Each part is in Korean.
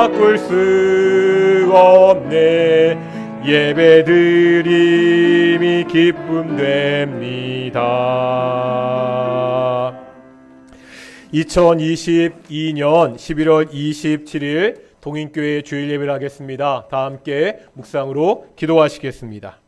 바꿀 수 없네. 예배드림이 기쁨 됩니다. 2022년 11월 27일 동인교회 주일 예배를 하겠습니다. 다 함께 묵상으로 기도하시겠습니다.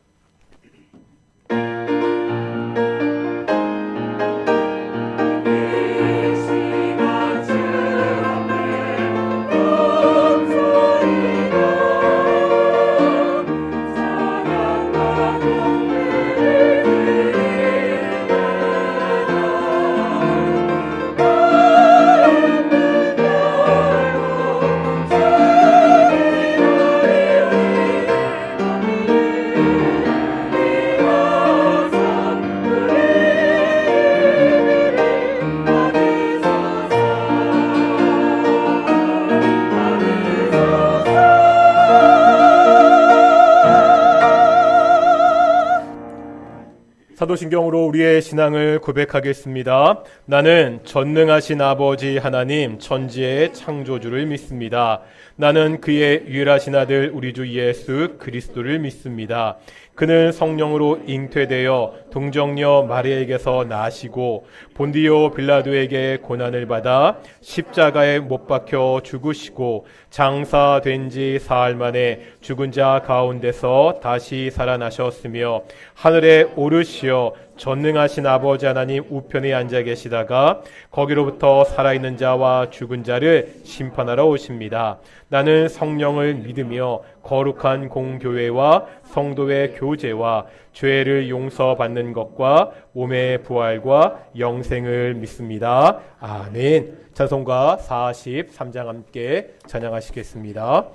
사도신경으로 우리의 신앙을 고백하겠습니다. 나는 전능하신 아버지 하나님 천지의 창조주를 믿습니다. 나는 그의 유일하신 아들 우리 주 예수 그리스도를 믿습니다. 그는 성령으로 잉태되어 동정녀 마리아에게서 나시고 본디오 빌라도에게 고난을 받아 십자가에 못 박혀 죽으시고 장사된 지 사흘 만에 죽은 자 가운데서 다시 살아나셨으며 하늘에 오르시어 전능하신 아버지 하나님 우편에 앉아 계시다가 거기로부터 살아있는 자와 죽은 자를 심판하러 오십니다. 나는 성령을 믿으며 거룩한 공교회와 성도의 교제와 죄를 용서받는 것과 몸의 부활과 영생을 믿습니다. 아멘. 찬송가 43장 함께 찬양하시겠습니다.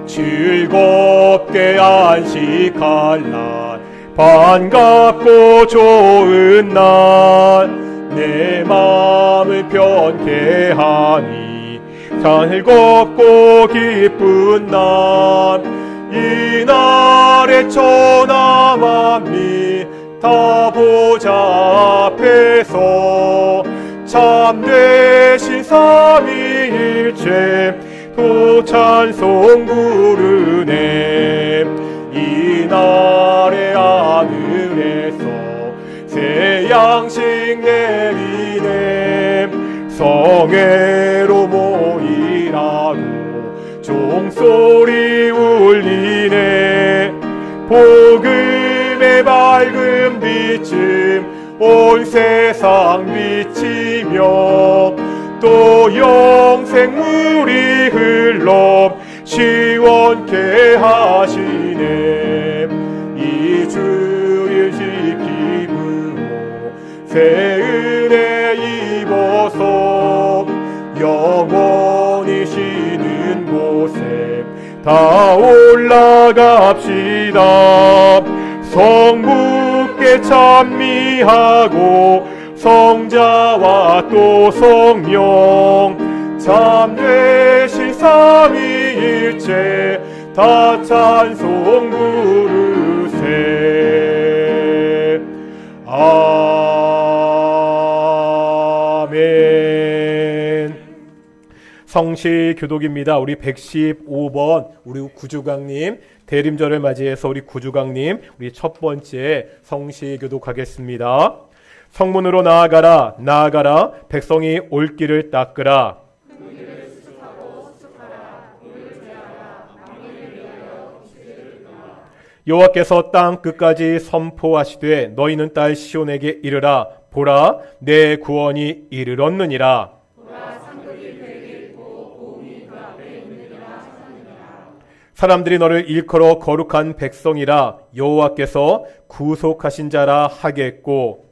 즐겁게 안식할 날 반갑고 좋은 날 내 마음을 편케 하니 즐겁고 기쁜 날 이 날에 천하 만민 다 보좌 앞에서 참되신 삼위일체 또 찬송 부르네. 이 날의 하늘에서 새 양식 내리네. 성회로 모이라고 종소리 울리네. 복음의 밝은 빛은 온 세상 비치며 또 영생물이 흘러 시원케 하시네. 이 주일 지킴으로 새 은혜 입어서 영원히 쉬는 곳에 다 올라갑시다. 성부께 찬미하고 성자와 또 성령 참되신 삼위일체 다 찬송 부르세. 아멘. 성시 교독입니다. 우리 115번 우리 구주강님 대림절을 맞이해서 우리 구주강님 우리 첫 번째 성시 교독하겠습니다. 성문으로 나아가라 나아가라 백성이 올 길을 닦으라. 여호와께서 땅 끝까지 선포하시되 너희는 딸 시온에게 이르라. 보라 내 구원이 이르렀느니라. 사람들이 너를 일컬어 거룩한 백성이라. 여호와께서 구속하신 자라 하겠고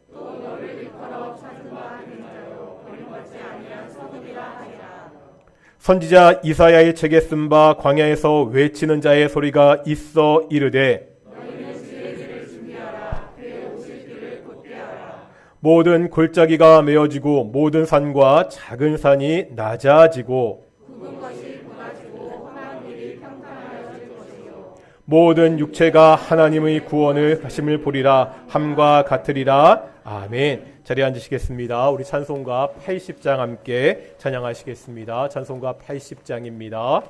선지자 이사야의 책에 쓴 바 광야에서 외치는 자의 소리가 있어 이르되 모든 골짜기가 메어지고 모든 산과 작은 산이 낮아지고 모든 육체가 하나님의 구원을 하심을 보리라 함과 같으리라. 아멘. 자리에 앉으시겠습니다. 우리 찬송가 80장 함께 찬양하시겠습니다. 찬송가 80장입니다.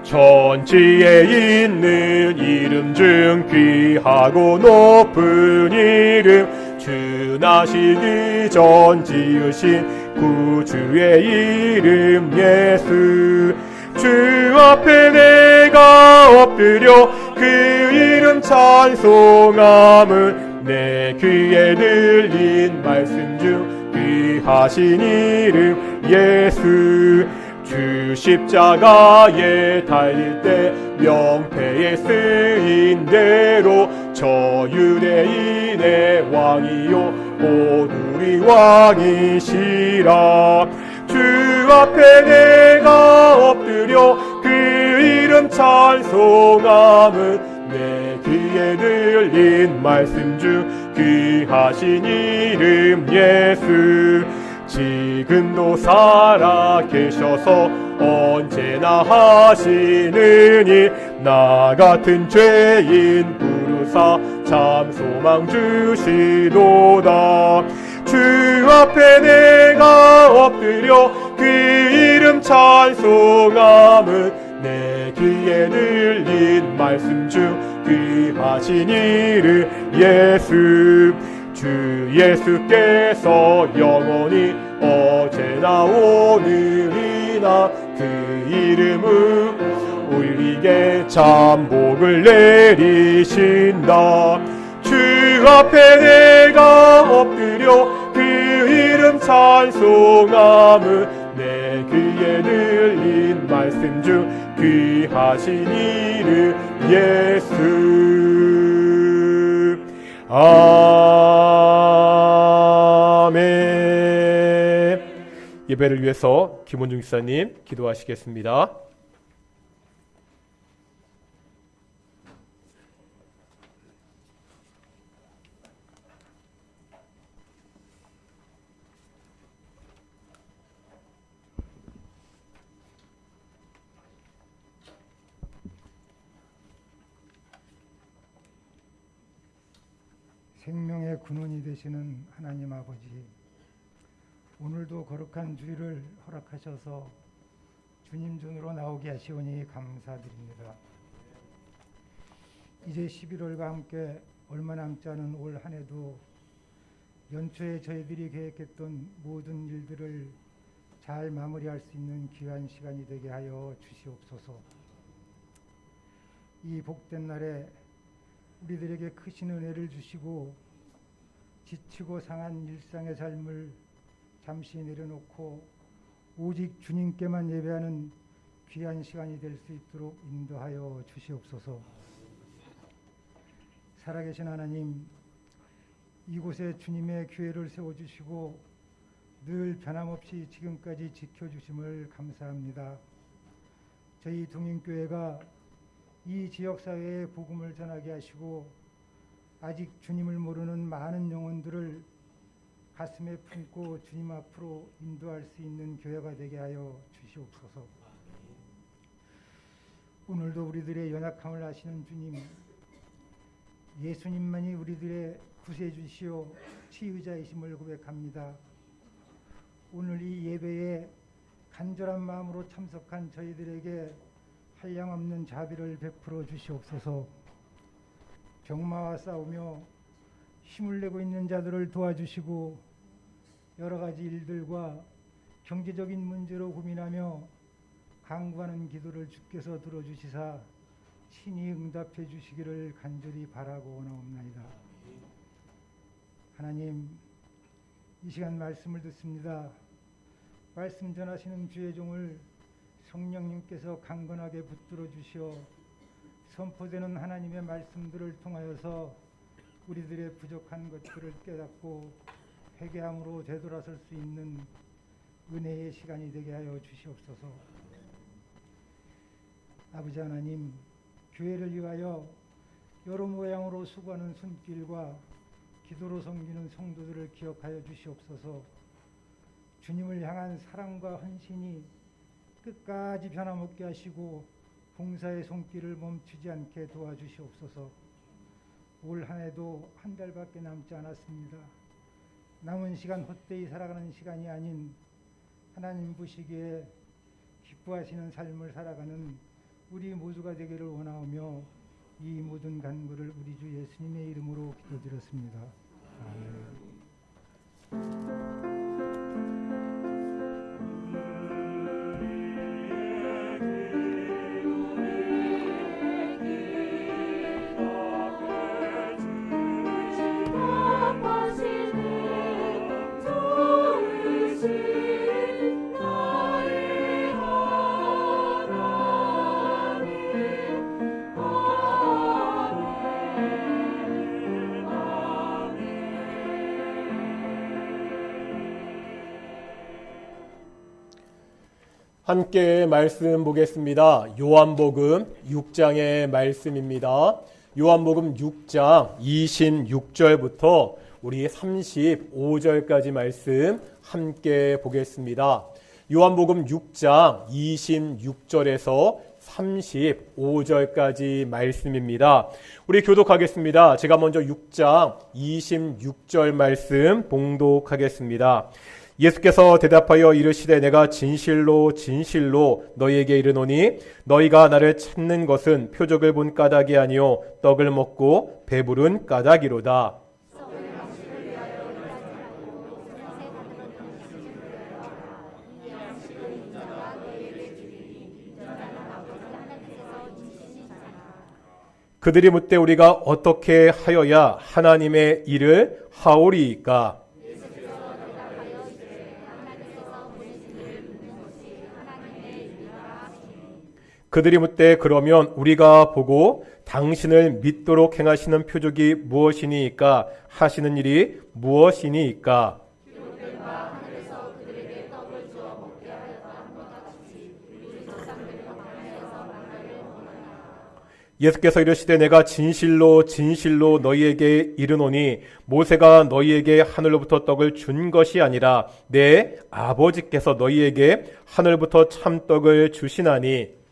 천지에 있는 이름 중 귀하고 높은 이름, 주 나시기 전 지으신 구주의 이름 예수. 주 앞에 내가 엎드려 그 이름 찬송함은 내 귀에 들린 말씀 중 귀하신 이름 예수. 주 십자가에 달릴 때 명패에 쓰인 대로 저 유대인의 왕이요 곧 우리 왕이시라. 주 앞에 내가 엎드려 그 이름 찬송함은 내 귀에 들린 말씀 중 귀하신 이름 예수. 지금도 살아 계셔서 언제나 하시는 일, 나 같은 죄인 부르사 참 소망 주시도다. 주 앞에 내가 엎드려 그 이름 찬송함은 내 귀에 들린 말씀 중 귀하신 이름 예수. 주 예수께서 영원히 어제나 오늘이나 그 이름은 우리에게 참 복을 내리신다. 주 앞에 내가 엎드려 그 이름 찬송함은 내 귀에 들린 말씀 중 귀하신 이름 예수. 아멘. 예배를 위해서 김원중 기사님 기도하시겠습니다. 생명의 근원이 되시는 하나님 아버지, 오늘도 거룩한 주일을 허락하셔서 주님 전으로 나오게 하시오니 감사드립니다. 이제 11월과 함께 얼마 남지 않은 올 한 해도 연초에 저희들이 계획했던 모든 일들을 잘 마무리할 수 있는 귀한 시간이 되게 하여 주시옵소서. 이 복된 날에 우리들에게 크신 은혜를 주시고 지치고 상한 일상의 삶을 잠시 내려놓고 오직 주님께만 예배하는 귀한 시간이 될 수 있도록 인도하여 주시옵소서. 살아계신 하나님, 이곳에 주님의 교회를 세워주시고 늘 변함없이 지금까지 지켜주심을 감사합니다. 저희 동인교회가 이 지역사회에 복음을 전하게 하시고 아직 주님을 모르는 많은 영혼들을 가슴에 품고 주님 앞으로 인도할 수 있는 교회가 되게 하여 주시옵소서. 오늘도 우리들의 연약함을 아시는 주님, 예수님만이 우리들의 구세주시오 치유자이심을 고백합니다. 오늘 이 예배에 간절한 마음으로 참석한 저희들에게 한량없는 자비를 베풀어 주시옵소서. 병마와 싸우며 힘을 내고 있는 자들을 도와주시고 여러 가지 일들과 경제적인 문제로 고민하며 간구하는 기도를 주께서 들어주시사 친히 응답해 주시기를 간절히 바라고 원하옵나이다. 하나님, 이 시간 말씀을 듣습니다. 말씀 전하시는 주의 종을 성령님께서 강건하게 붙들어 주시어 선포되는 하나님의 말씀들을 통하여서 우리들의 부족한 것들을 깨닫고 회개함으로 되돌아설 수 있는 은혜의 시간이 되게 하여 주시옵소서. 아버지 하나님, 교회를 위하여 여러 모양으로 수고하는 손길과 기도로 섬기는 성도들을 기억하여 주시옵소서. 주님을 향한 사랑과 헌신이 끝까지 변함없게 하시고 봉사의 손길을 멈추지 않게 도와주시옵소서. 올 한 해도 한 달밖에 남지 않았습니다. 남은 시간 헛되이 살아가는 시간이 아닌 하나님 보시기에 기뻐하시는 삶을 살아가는 우리 모두가 되기를 원하오며 이 모든 간구를 우리 주 예수님의 이름으로 기도드렸습니다. 아멘. 함께 말씀 보겠습니다. 요한복음 6장의 말씀입니다. 요한복음 6장 26절부터 우리 35절까지 말씀 함께 보겠습니다. 요한복음 6장 26절에서 35절까지 말씀입니다. 우리 교독하겠습니다. 제가 먼저 6장 26절 말씀 봉독하겠습니다. 예수께서 대답하여 이르시되 내가 진실로 진실로 너희에게 이르노니 너희가 나를 찾는 것은 표적을 본 까닭이 아니요 떡을 먹고 배부른 까닭이로다. 그들이 묻되 우리가 어떻게 하여야 하나님의 일을 하오리이까? 그들이 묻되 그러면 우리가 보고 당신을 믿도록 행하시는 표적이 무엇이니이까? 하시는 일이 무엇이니이까? 예수께서 이르시되 내가 진실로 진실로 너희에게 이르노니 모세가 너희에게 하늘로부터 떡을 준 것이 아니라 내 아버지께서 너희에게 하늘부터 참떡을 주시나니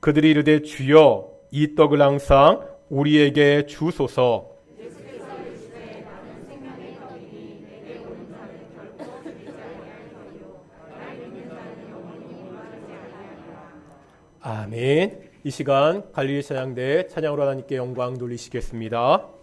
그들이 이르되 주여 이 떡을 항상 우리에게 주소서. 아멘. 이 시간 갈릴리 찬양대 찬양으로 하나님께 영광 돌리시겠습니다.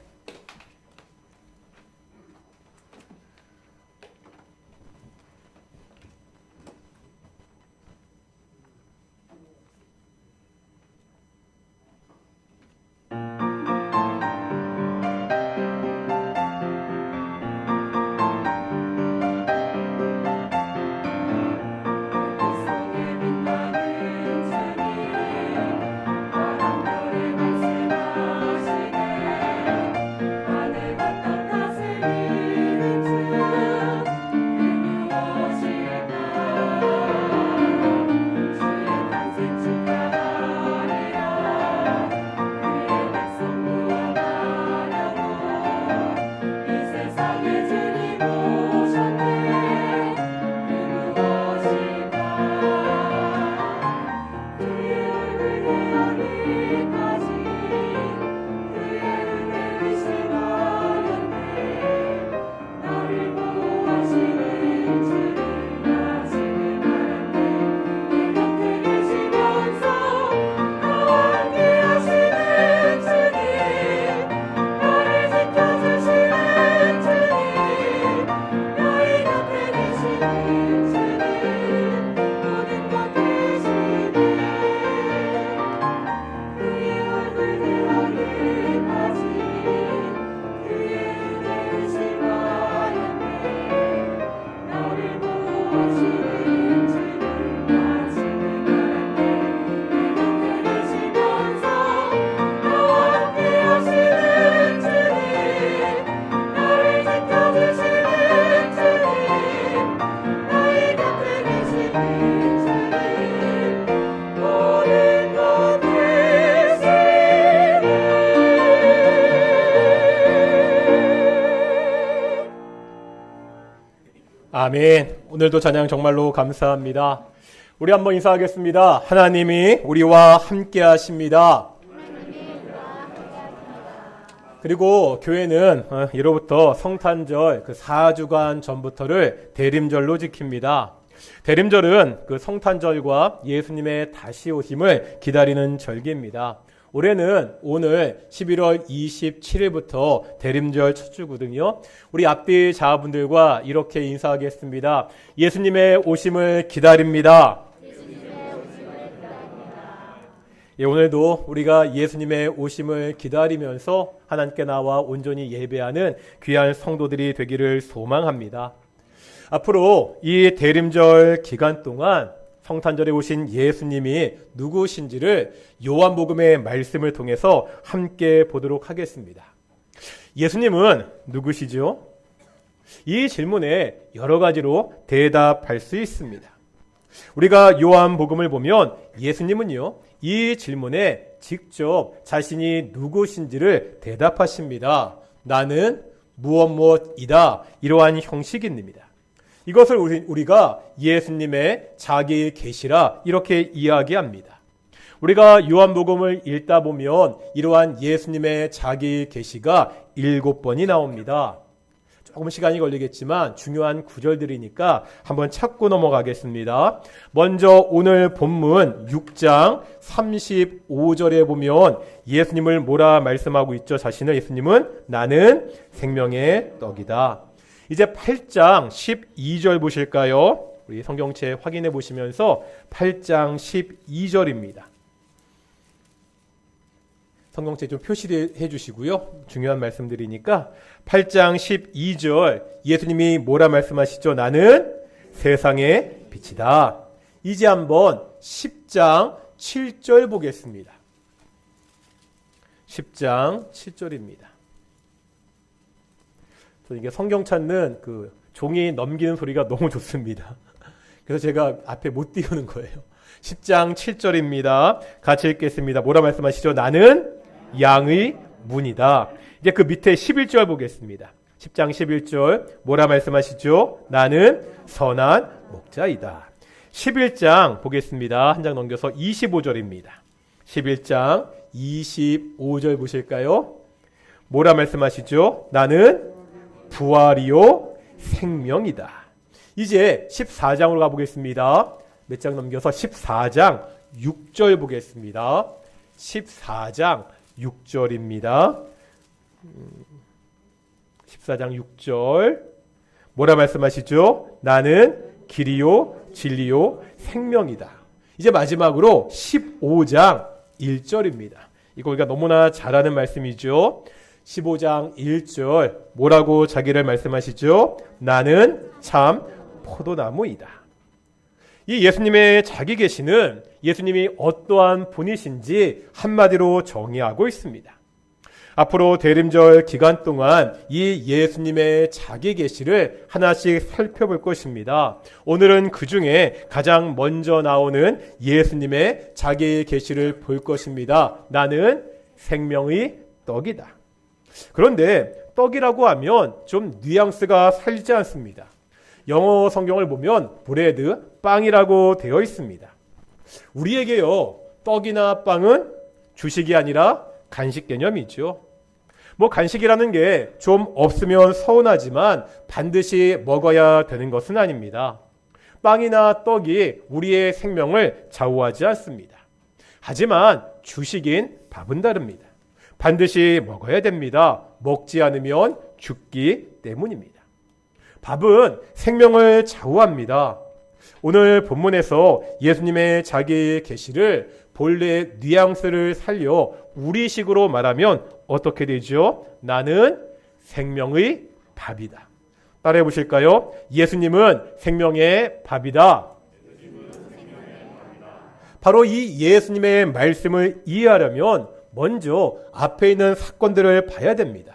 아멘. 오늘도 찬양 정말로 감사합니다. 우리 한번 인사하겠습니다. 하나님이 우리와 함께 하십니다. 그리고 교회는 예로부터 성탄절 그 4주간 전부터를 대림절로 지킵니다. 대림절은 그 성탄절과 예수님의 다시 오심을 기다리는 절기입니다. 올해는 오늘 11월 27일부터 대림절 첫 주거든요. 우리 앞뒤 자분들과 이렇게 인사하겠습니다. 예수님의 오심을 기다립니다. 예, 오늘도 우리가 예수님의 오심을 기다리면서 하나님께 나와 온전히 예배하는 귀한 성도들이 되기를 소망합니다. 앞으로 이 대림절 기간 동안 성탄절에 오신 예수님이 누구신지를 요한복음의 말씀을 통해서 함께 보도록 하겠습니다. 예수님은 누구시죠? 이 질문에 여러 가지로 대답할 수 있습니다. 우리가 요한복음을 보면 예수님은요, 이 질문에 직접 자신이 누구신지를 대답하십니다. 나는 무엇이다. 이러한 형식입니다. 이것을 우리가 예수님의 자기 계시라 이렇게 이야기합니다. 우리가 요한복음을 읽다 보면 이러한 예수님의 자기 계시가 7번이 나옵니다. 조금 시간이 걸리겠지만 중요한 구절들이니까 한번 찾고 넘어가겠습니다. 먼저 오늘 본문 6장 35절에 보면 예수님을 뭐라 말씀하고 있죠? 자신을 예수님은 나는 생명의 떡이다. 이제 8장 12절 보실까요? 우리 성경책 확인해 보시면서 8장 12절입니다. 성경책 좀 표시해 주시고요. 중요한 말씀들이니까 8장 12절 예수님이 뭐라 말씀하시죠? 나는 세상의 빛이다. 이제 한번 10장 7절 보겠습니다. 10장 7절입니다. 이게 성경 찾는 그 종이 넘기는 소리가 너무 좋습니다. 그래서 제가 앞에 못 띄우는 거예요. 10장 7절입니다. 같이 읽겠습니다. 뭐라 말씀하시죠? 나는 양의 문이다. 이제 그 밑에 11절 보겠습니다. 10장 11절 뭐라 말씀하시죠? 나는 선한 목자이다. 11장 보겠습니다. 한 장 넘겨서 25절입니다. 11장 25절 보실까요? 뭐라 말씀하시죠? 나는 부활이요 생명이다. 이제 14장으로 가보겠습니다. 몇 장 넘겨서 14장 6절 보겠습니다. 14장 6절입니다. 14장 6절 뭐라 말씀하시죠? 나는 길이요 진리요 생명이다. 이제 마지막으로 15장 1절입니다. 이거 우리가 너무나 잘 아는 말씀이죠. 15장 1절 뭐라고 자기를 말씀하시죠? 나는 참 포도나무이다. 이 예수님의 자기 계시는 예수님이 어떠한 분이신지 한마디로 정의하고 있습니다. 앞으로 대림절 기간 동안 이 예수님의 자기 계시를 하나씩 살펴볼 것입니다. 오늘은 그 중에 가장 먼저 나오는 예수님의 자기 계시를 볼 것입니다. 나는 생명의 떡이다. 그런데 떡이라고 하면 좀 뉘앙스가 살지 않습니다. 영어 성경을 보면 브레드, 빵이라고 되어 있습니다. 우리에게요, 떡이나 빵은 주식이 아니라 간식 개념이죠. 뭐 간식이라는 게 좀 없으면 서운하지만 반드시 먹어야 되는 것은 아닙니다. 빵이나 떡이 우리의 생명을 좌우하지 않습니다. 하지만 주식인 밥은 다릅니다. 반드시 먹어야 됩니다. 먹지 않으면 죽기 때문입니다. 밥은 생명을 좌우합니다. 오늘 본문에서 예수님의 자기 계시를 본래 뉘앙스를 살려 우리식으로 말하면 어떻게 되죠? 나는 생명의 밥이다. 따라해 보실까요? 예수님은 생명의 밥이다. 바로 이 예수님의 말씀을 이해하려면 먼저 앞에 있는 사건들을 봐야 됩니다.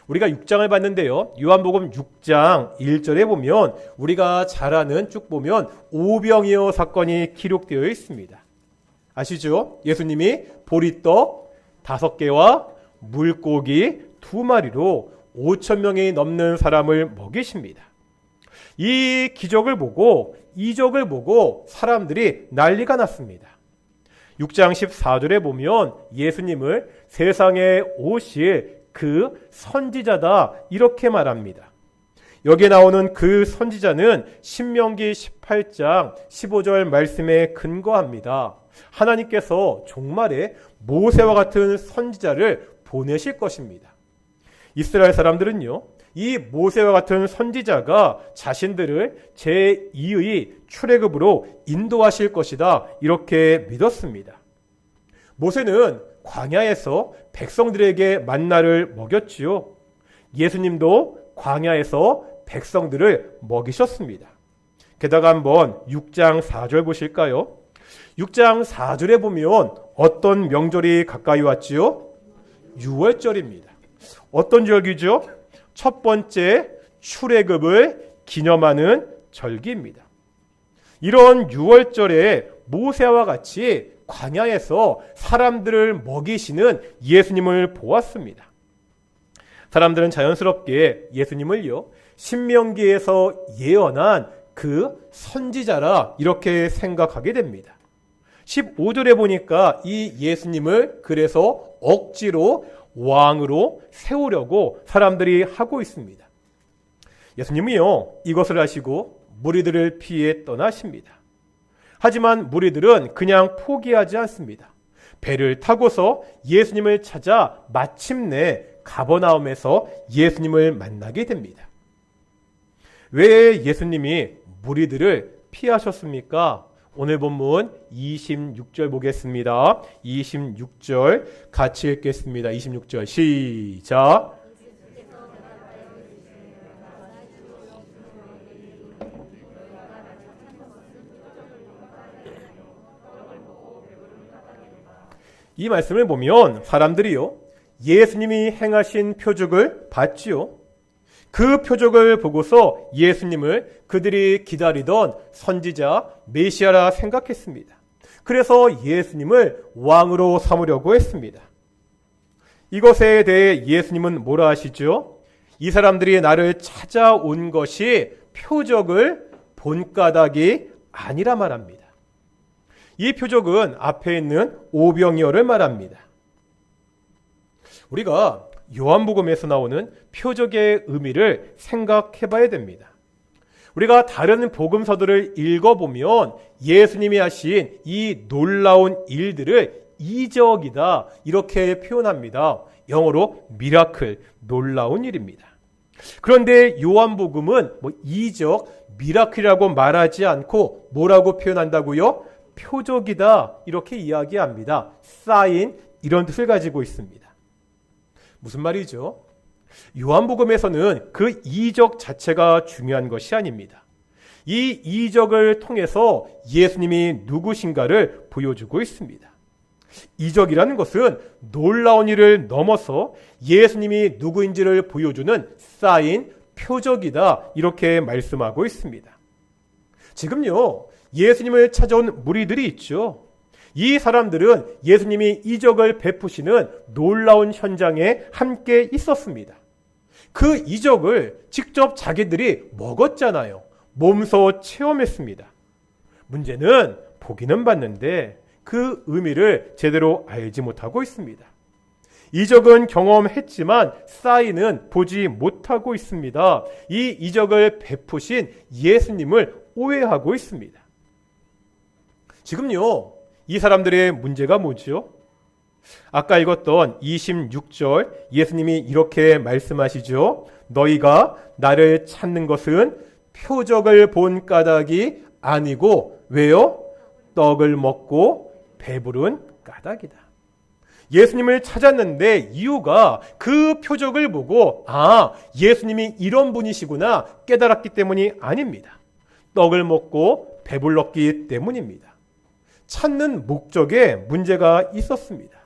우리가 6장을 봤는데요. 요한복음 6장 1절에 보면 우리가 잘 아는 쭉 보면 오병이어 사건이 기록되어 있습니다. 아시죠? 예수님이 보리떡 5개와 물고기 2마리로 5,000명이 넘는 사람을 먹이십니다. 이 기적을 보고 이적을 보고 사람들이 난리가 났습니다. 6장 14절에 보면 예수님을 세상에 오실 그 선지자다 이렇게 말합니다. 여기에 나오는 그 선지자는 신명기 18장 15절 말씀에 근거합니다. 하나님께서 종말에 모세와 같은 선지자를 보내실 것입니다. 이스라엘 사람들은요, 이 모세와 같은 선지자가 자신들을 제2의 출애굽으로 인도하실 것이다 이렇게 믿었습니다. 모세는 광야에서 백성들에게 만나를 먹였지요. 예수님도 광야에서 백성들을 먹이셨습니다. 게다가 한번 6장 4절 보실까요? 6장 4절에 보면 어떤 명절이 가까이 왔지요? 유월절입니다. 어떤 절기죠? 첫 번째 출애굽을 기념하는 절기입니다. 이런 유월절에 모세와 같이 광야에서 사람들을 먹이시는 예수님을 보았습니다. 사람들은 자연스럽게 예수님을요, 신명기에서 예언한 그 선지자라 이렇게 생각하게 됩니다. 15절에 보니까 이 예수님을 그래서 억지로 왕으로 세우려고 사람들이 하고 있습니다. 예수님이요, 이것을 하시고 무리들을 피해 떠나십니다. 하지만 무리들은 그냥 포기하지 않습니다. 배를 타고서 예수님을 찾아 마침내 가버나움에서 예수님을 만나게 됩니다. 왜 예수님이 무리들을 피하셨습니까? 오늘 본문 26절 보겠습니다. 26절 같이 읽겠습니다. 26절 시작. 이 말씀을 보면 사람들이요, 예수님이 행하신 표적을 봤지요. 그 표적을 보고서 예수님을 그들이 기다리던 선지자 메시아라 생각했습니다. 그래서 예수님을 왕으로 삼으려고 했습니다. 이것에 대해 예수님은 뭐라 하시죠? 이 사람들이 나를 찾아온 것이 표적을 본 까닭이 아니라 말합니다. 이 표적은 앞에 있는 오병이어를 말합니다. 우리가 요한복음에서 나오는 표적의 의미를 생각해 봐야 됩니다. 우리가 다른 복음서들을 읽어보면 예수님이 하신 이 놀라운 일들을 이적이다 이렇게 표현합니다. 영어로 미라클, 놀라운 일입니다. 그런데 요한복음은 이적, 미라클이라고 말하지 않고 뭐라고 표현한다고요? 표적이다 이렇게 이야기합니다. 사인 이런 뜻을 가지고 있습니다. 무슨 말이죠? 요한복음에서는 그 이적 자체가 중요한 것이 아닙니다. 이 이적을 통해서 예수님이 누구신가를 보여주고 있습니다. 이적이라는 것은 놀라운 일을 넘어서 예수님이 누구인지를 보여주는 사인, 표적이다 이렇게 말씀하고 있습니다. 지금요, 예수님을 찾아온 무리들이 있죠. 이 사람들은 예수님이 이적을 베푸시는 놀라운 현장에 함께 있었습니다. 그 이적을 직접 자기들이 먹었잖아요. 몸소 체험했습니다. 문제는 보기는 봤는데 그 의미를 제대로 알지 못하고 있습니다. 이적은 경험했지만 사인은 보지 못하고 있습니다. 이 이적을 베푸신 예수님을 오해하고 있습니다. 지금요, 이 사람들의 문제가 뭐죠? 아까 읽었던 26절 예수님이 이렇게 말씀하시죠. 너희가 나를 찾는 것은 표적을 본 까닭이 아니고 왜요? 떡을 먹고 배부른 까닭이다. 예수님을 찾았는데 이유가 그 표적을 보고 예수님이 이런 분이시구나 깨달았기 때문이 아닙니다. 떡을 먹고 배불렀기 때문입니다. 찾는 목적에 문제가 있었습니다.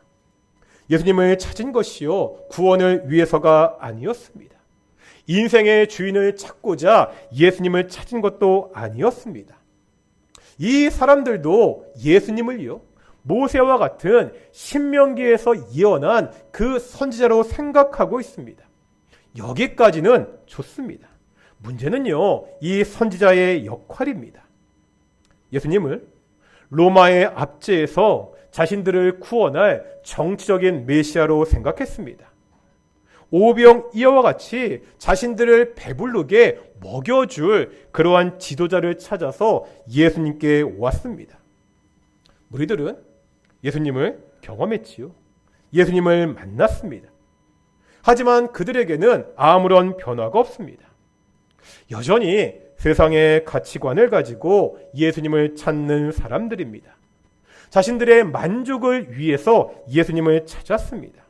예수님을 찾은 것이요, 구원을 위해서가 아니었습니다. 인생의 주인을 찾고자 예수님을 찾은 것도 아니었습니다. 이 사람들도 예수님을요, 모세와 같은 신명기에서 예언한 그 선지자로 생각하고 있습니다. 여기까지는 좋습니다. 문제는요, 이 선지자의 역할입니다. 예수님을 로마의 압제에서 자신들을 구원할 정치적인 메시아로 생각했습니다. 오병이어와 같이 자신들을 배부르게 먹여줄 그러한 지도자를 찾아서 예수님께 왔습니다. 무리들은 예수님을 경험했지요. 예수님을 만났습니다. 하지만 그들에게는 아무런 변화가 없습니다. 여전히 세상의 가치관을 가지고 예수님을 찾는 사람들입니다. 자신들의 만족을 위해서 예수님을 찾았습니다.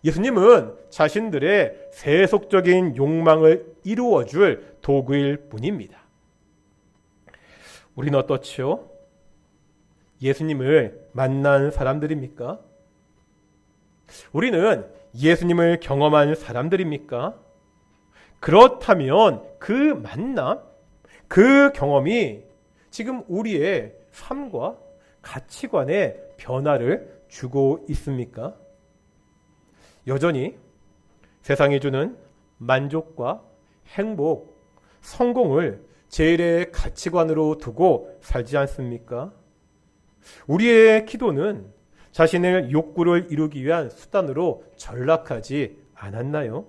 예수님은 자신들의 세속적인 욕망을 이루어줄 도구일 뿐입니다. 우리는 어떻지요? 예수님을 만난 사람들입니까? 우리는 예수님을 경험한 사람들입니까? 그렇다면 그 만남, 그 경험이 지금 우리의 삶과 가치관에 변화를 주고 있습니까? 여전히 세상이 주는 만족과 행복, 성공을 제일의 가치관으로 두고 살지 않습니까? 우리의 기도는 자신의 욕구를 이루기 위한 수단으로 전락하지 않았나요?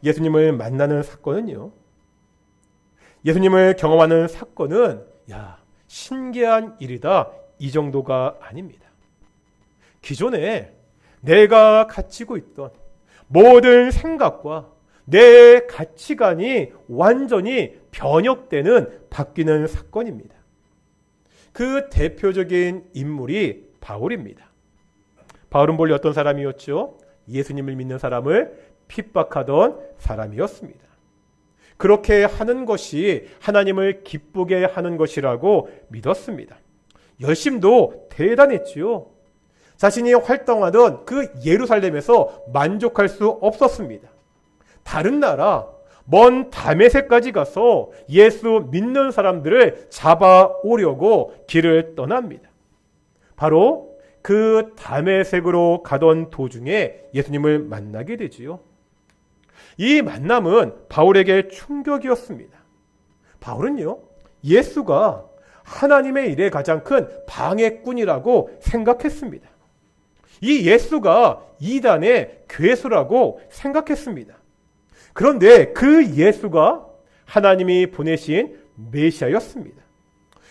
예수님을 만나는 사건은요, 예수님을 경험하는 사건은 신기한 일이다, 이 정도가 아닙니다. 기존에 내가 가지고 있던 모든 생각과 내 가치관이 완전히 변혁되는, 바뀌는 사건입니다. 그 대표적인 인물이 바울입니다. 바울은 본래 어떤 사람이었죠? 예수님을 믿는 사람을 핍박하던 사람이었습니다. 그렇게 하는 것이 하나님을 기쁘게 하는 것이라고 믿었습니다. 열심도 대단했지요. 자신이 활동하던 그 예루살렘에서 만족할 수 없었습니다. 다른 나라, 먼 다메섹까지 가서 예수 믿는 사람들을 잡아오려고 길을 떠납니다. 바로 그 다메섹으로 가던 도중에 예수님을 만나게 되지요. 이 만남은 바울에게 충격이었습니다. 바울은요, 예수가 하나님의 일에 가장 큰 방해꾼이라고 생각했습니다. 이 예수가 이단의 괴수라고 생각했습니다. 그런데 그 예수가 하나님이 보내신 메시아였습니다.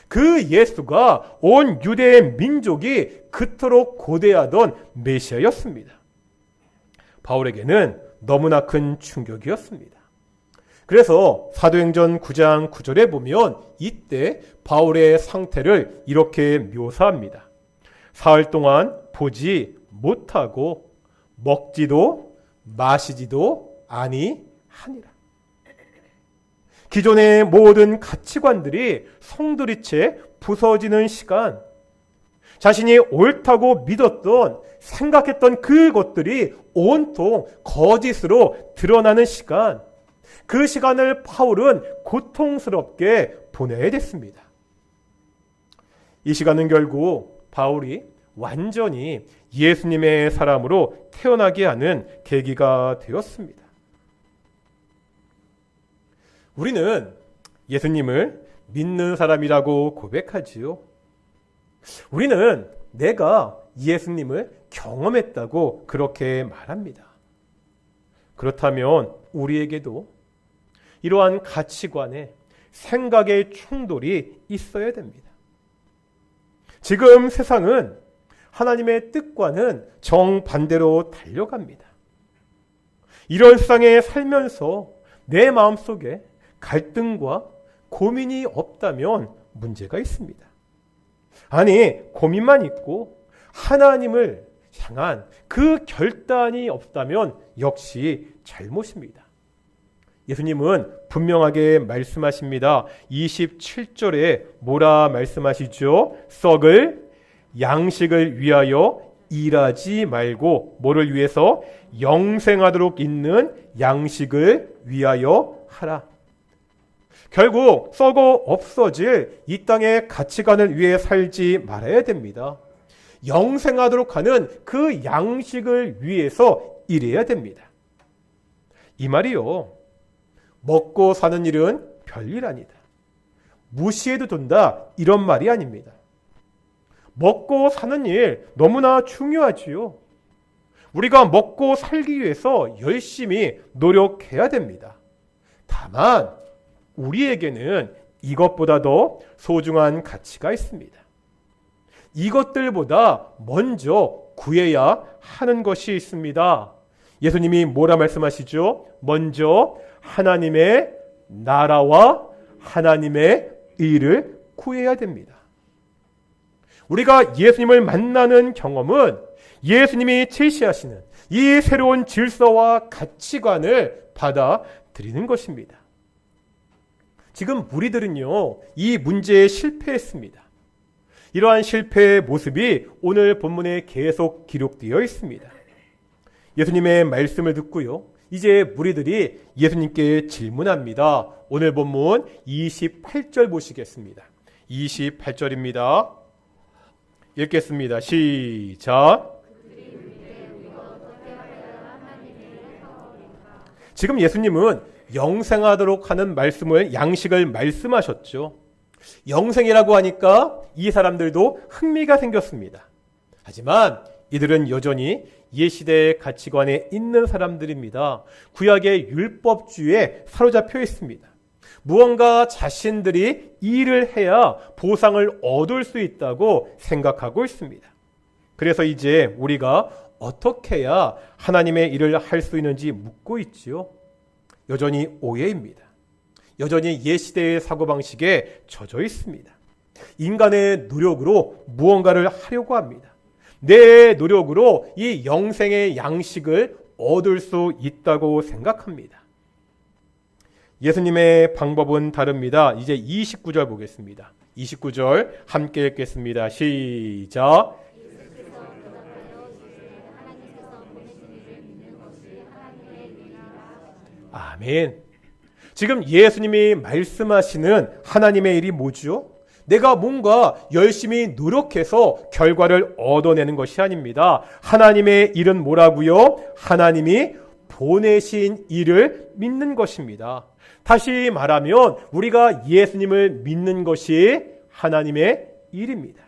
그 예수가 온 유대 민족이 그토록 고대하던 메시아였습니다. 바울에게는 너무나 큰 충격이었습니다. 그래서 사도행전 9장 9절에 보면 이때 바울의 상태를 이렇게 묘사합니다. 사흘 동안 보지 못하고 먹지도 마시지도 아니하니라. 기존의 모든 가치관들이 송두리째 부서지는 시간, 자신이 옳다고 믿었던, 생각했던 그것들이 온통 거짓으로 드러나는 시간, 그 시간을 바울은 고통스럽게 보내야 됐습니다. 이 시간은 결국 바울이 완전히 예수님의 사람으로 태어나게 하는 계기가 되었습니다. 우리는 예수님을 믿는 사람이라고 고백하지요. 우리는 내가 예수님을 경험했다고 그렇게 말합니다. 그렇다면 우리에게도 이러한 가치관에 생각의 충돌이 있어야 됩니다. 지금 세상은 하나님의 뜻과는 정반대로 달려갑니다. 이런 세상에 살면서 내 마음속에 갈등과 고민이 없다면 문제가 있습니다. 아니, 고민만 있고 하나님을 향한 그 결단이 없다면 역시 잘못입니다. 예수님은 분명하게 말씀하십니다. 27절에 뭐라 말씀하시죠? 썩을 양식을 위하여 일하지 말고 뭐를 위해서? 영생하도록 있는 양식을 위하여 하라. 결국 썩어 없어질 이 땅의 가치관을 위해 살지 말아야 됩니다. 영생하도록 하는 그 양식을 위해서 일해야 됩니다. 이 말이요, 먹고 사는 일은 별일 아니다. 무시해도 된다. 이런 말이 아닙니다. 먹고 사는 일 너무나 중요하지요. 우리가 먹고 살기 위해서 열심히 노력해야 됩니다. 다만 우리에게는 이것보다 더 소중한 가치가 있습니다. 이것들보다 먼저 구해야 하는 것이 있습니다. 예수님이 뭐라 말씀하시죠? 먼저 하나님의 나라와 하나님의 의를 구해야 됩니다. 우리가 예수님을 만나는 경험은 예수님이 제시하시는 이 새로운 질서와 가치관을 받아들이는 것입니다. 지금 무리들은요, 이 문제에 실패했습니다. 이러한 실패의 모습이 오늘 본문에 계속 기록되어 있습니다. 예수님의 말씀을 듣고요, 이제 무리들이 예수님께 질문합니다. 오늘 본문 28절 보시겠습니다. 28절입니다. 읽겠습니다. 시작. 지금 예수님은 영생하도록 하는 말씀을, 양식을 말씀하셨죠. 영생이라고 하니까 이 사람들도 흥미가 생겼습니다. 하지만 이들은 여전히 옛시대의 가치관에 있는 사람들입니다. 구약의 율법주의에 사로잡혀 있습니다. 무언가 자신들이 일을 해야 보상을 얻을 수 있다고 생각하고 있습니다. 그래서 이제 우리가 어떻게 해야 하나님의 일을 할 수 있는지 묻고 있지요. 여전히 오해입니다. 여전히 옛시대의 사고방식에 젖어 있습니다. 인간의 노력으로 무언가를 하려고 합니다. 내 노력으로 이 영생의 양식을 얻을 수 있다고 생각합니다. 예수님의 방법은 다릅니다. 이제 29절 보겠습니다. 29절 함께 읽겠습니다. 시작. 아멘. 지금 예수님이 말씀하시는 하나님의 일이 뭐죠? 내가 뭔가 열심히 노력해서 결과를 얻어내는 것이 아닙니다. 하나님의 일은 뭐라고요? 하나님이 보내신 일을 믿는 것입니다. 다시 말하면 우리가 예수님을 믿는 것이 하나님의 일입니다.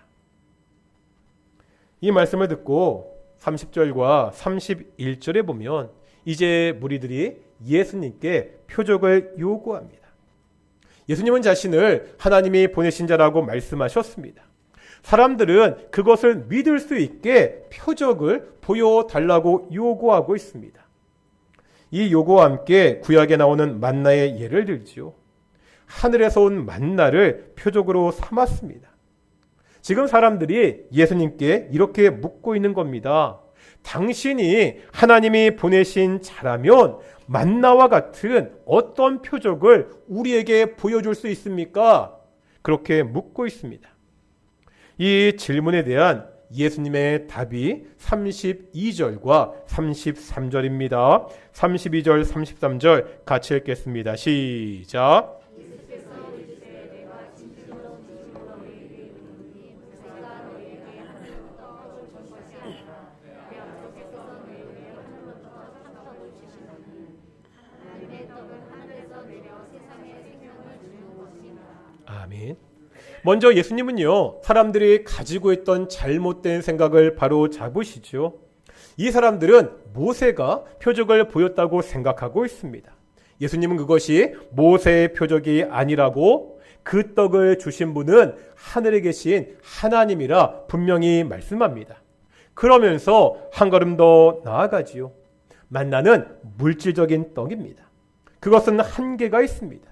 이 말씀을 듣고 30절과 31절에 보면 이제 무리들이 예수님께 표적을 요구합니다. 예수님은 자신을 하나님이 보내신 자라고 말씀하셨습니다. 사람들은 그것을 믿을 수 있게 표적을 보여달라고 요구하고 있습니다. 이 요구와 함께 구약에 나오는 만나의 예를 들지요. 하늘에서 온 만나를 표적으로 삼았습니다. 지금 사람들이 예수님께 이렇게 묻고 있는 겁니다. 당신이 하나님이 보내신 자라면 만나와 같은 어떤 표적을 우리에게 보여줄 수 있습니까? 그렇게 묻고 있습니다. 이 질문에 대한 예수님의 답이 32절과 33절입니다. 32절, 33절 같이 읽겠습니다. 시작. 아멘. 먼저 예수님은요, 사람들이 가지고 있던 잘못된 생각을 바로 잡으시죠. 이 사람들은 모세가 표적을 보였다고 생각하고 있습니다. 예수님은 그것이 모세의 표적이 아니라고, 그 떡을 주신 분은 하늘에 계신 하나님이라 분명히 말씀합니다. 그러면서 한 걸음 더 나아가지요. 만나는 물질적인 떡입니다. 그것은 한계가 있습니다.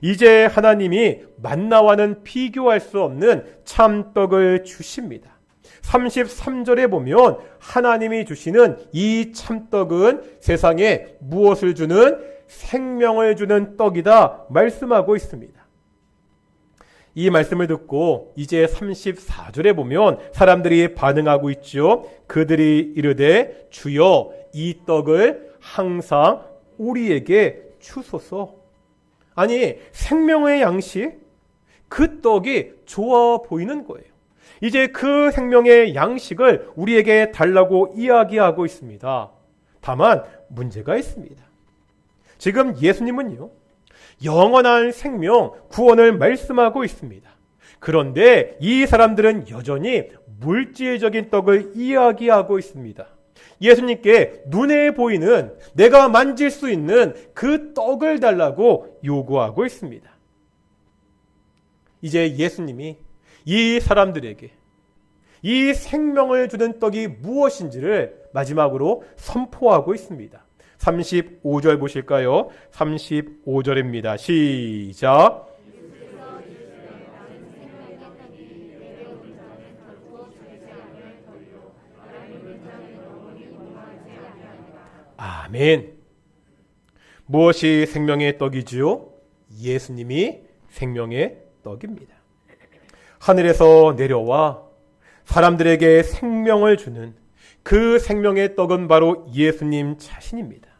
이제 하나님이 만나와는 비교할 수 없는 참떡을 주십니다. 33절에 보면 하나님이 주시는 이 참떡은 세상에 무엇을 주는? 생명을 주는 떡이다 말씀하고 있습니다. 이 말씀을 듣고 이제 34절에 보면 사람들이 반응하고 있죠. 그들이 이르되 주여 이 떡을 항상 우리에게 주소서. 아니, 생명의 양식, 그 떡이 좋아 보이는 거예요. 이제 그 생명의 양식을 우리에게 달라고 이야기하고 있습니다. 다만 문제가 있습니다. 지금 예수님은요, 영원한 생명, 구원을 말씀하고 있습니다. 그런데 이 사람들은 여전히 물질적인 떡을 이야기하고 있습니다. 예수님께 눈에 보이는, 내가 만질 수 있는 그 떡을 달라고 요구하고 있습니다. 이제 예수님이 이 사람들에게 이 생명을 주는 떡이 무엇인지를 마지막으로 선포하고 있습니다. 35절 보실까요? 35절입니다. 시작. 아멘. 무엇이 생명의 떡이지요? 예수님이 생명의 떡입니다. 하늘에서 내려와 사람들에게 생명을 주는 그 생명의 떡은 바로 예수님 자신입니다.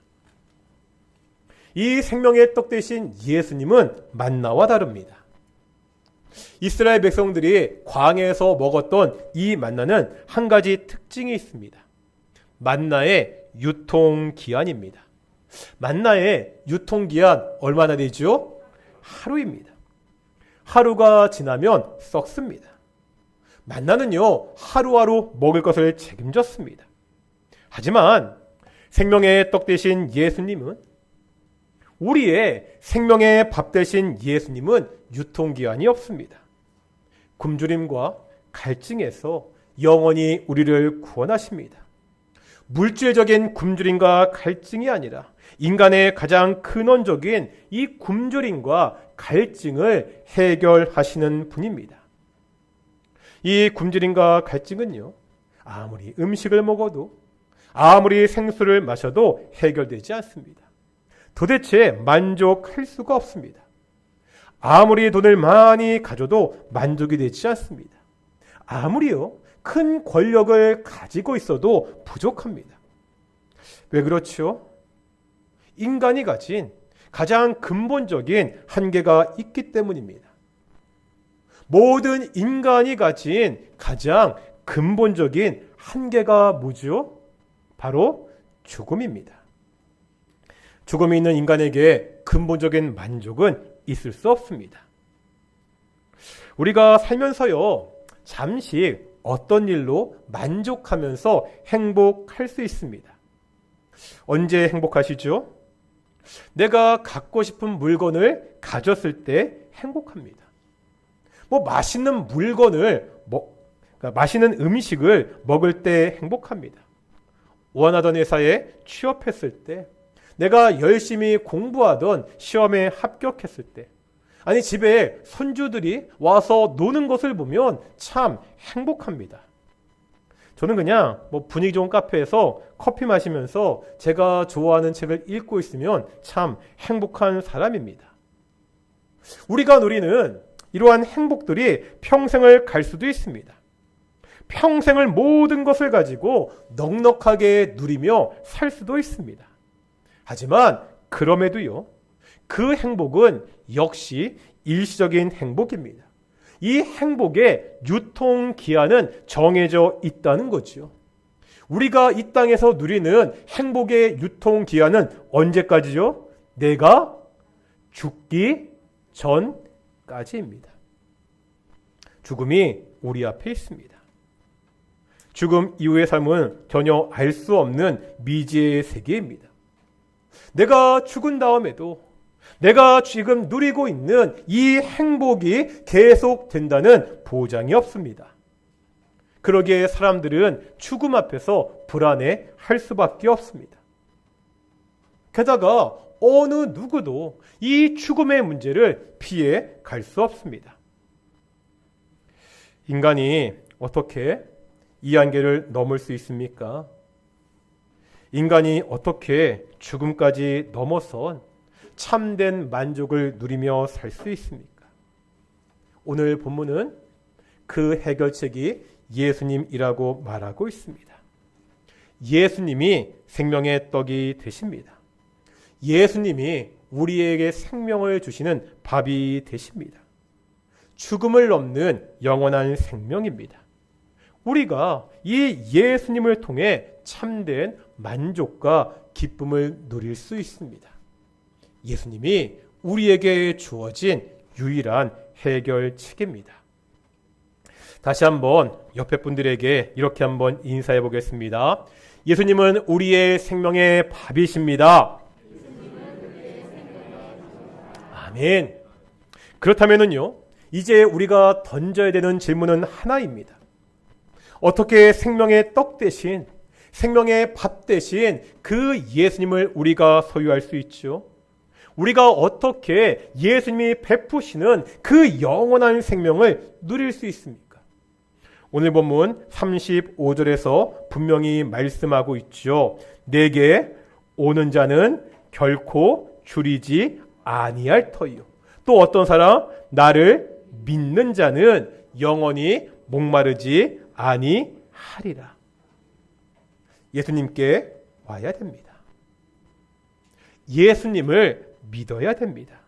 이 생명의 떡 대신 예수님은 만나와 다릅니다. 이스라엘 백성들이 광야에서 먹었던 이 만나는 한 가지 특징이 있습니다. 만나의 유통기한입니다. 만나의 유통기한 얼마나 되죠? 하루입니다. 하루가 지나면 썩습니다. 만나는요, 하루하루 먹을 것을 책임졌습니다. 하지만 생명의 떡 대신 예수님은, 우리의 생명의 밥 대신 예수님은 유통기한이 없습니다. 굶주림과 갈증에서 영원히 우리를 구원하십니다. 물질적인 굶주림과 갈증이 아니라 인간의 가장 근원적인 이 굶주림과 갈증을 해결하시는 분입니다. 이 굶주림과 갈증은요, 아무리 음식을 먹어도, 아무리 생수를 마셔도 해결되지 않습니다. 도대체 만족할 수가 없습니다. 아무리 돈을 많이 가져도 만족이 되지 않습니다. 아무리요, 큰 권력을 가지고 있어도 부족합니다. 왜 그렇죠? 인간이 가진 가장 근본적인 한계가 있기 때문입니다. 모든 인간이 가진 가장 근본적인 한계가 뭐죠? 바로 죽음입니다. 죽음이 있는 인간에게 근본적인 만족은 있을 수 없습니다. 우리가 살면서요, 잠시 어떤 일로 만족하면서 행복할 수 있습니다. 언제 행복하시죠? 내가 갖고 싶은 물건을 가졌을 때 행복합니다. 맛있는 물건을, 맛있는 음식을 먹을 때 행복합니다. 원하던 회사에 취업했을 때, 내가 열심히 공부하던 시험에 합격했을 때, 아니 집에 손주들이 와서 노는 것을 보면 참 행복합니다. 저는 그냥 분위기 좋은 카페에서 커피 마시면서 제가 좋아하는 책을 읽고 있으면 참 행복한 사람입니다. 우리가 누리는 이러한 행복들이 평생을 갈 수도 있습니다. 평생을 모든 것을 가지고 넉넉하게 누리며 살 수도 있습니다. 하지만 그럼에도요, 그 행복은 역시 일시적인 행복입니다. 이 행복의 유통기한은 정해져 있다는 거죠. 우리가 이 땅에서 누리는 행복의 유통기한은 언제까지요? 내가 죽기 전까지입니다. 죽음이 우리 앞에 있습니다. 죽음 이후의 삶은 전혀 알 수 없는 미지의 세계입니다. 내가 죽은 다음에도 내가 지금 누리고 있는 이 행복이 계속된다는 보장이 없습니다. 그러기에 사람들은 죽음 앞에서 불안해할 수밖에 없습니다. 게다가 어느 누구도 이 죽음의 문제를 피해 갈 수 없습니다. 인간이 어떻게 이 한계를 넘을 수 있습니까? 인간이 어떻게 죽음까지 넘어선 참된 만족을 누리며 살 수 있습니까? 오늘 본문은 그 해결책이 예수님이라고 말하고 있습니다. 예수님이 생명의 떡이 되십니다. 예수님이 우리에게 생명을 주시는 밥이 되십니다. 죽음을 넘는 영원한 생명입니다. 우리가 이 예수님을 통해 참된 만족과 기쁨을 누릴 수 있습니다. 예수님이 우리에게 주어진 유일한 해결책입니다. 다시 한번 옆에 분들에게 이렇게 한번 인사해 보겠습니다. 예수님은 우리의 생명의 밥이십니다. 아멘. 그렇다면요, 이제 우리가 던져야 되는 질문은 하나입니다. 어떻게 생명의 떡 대신, 생명의 밥 대신 그 예수님을 우리가 소유할 수 있죠? 우리가 어떻게 예수님이 베푸시는 그 영원한 생명을 누릴 수 있습니까? 오늘 본문 35절에서 분명히 말씀하고 있죠. 내게 오는 자는 결코 줄이지 아니할 터이요. 또 어떤 사람? 나를 믿는 자는 영원히 목마르지 아니하리라. 예수님께 와야 됩니다. 예수님을 믿어야 됩니다.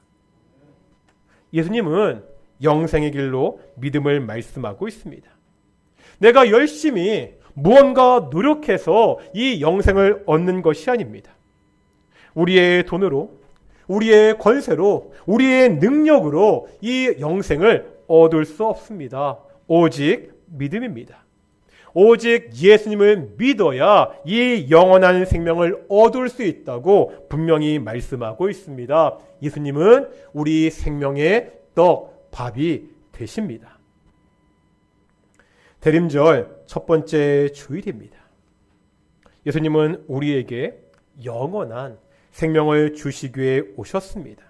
예수님은 영생의 길로 믿음을 말씀하고 있습니다. 내가 열심히 무언가 노력해서 이 영생을 얻는 것이 아닙니다. 우리의 돈으로, 우리의 권세로, 우리의 능력으로 이 영생을 얻을 수 없습니다. 오직 믿음입니다. 오직 예수님을 믿어야 이 영원한 생명을 얻을 수 있다고 분명히 말씀하고 있습니다. 예수님은 우리 생명의 떡, 밥이 되십니다. 대림절 첫 번째 주일입니다. 예수님은 우리에게 영원한 생명을 주시기 위해 오셨습니다.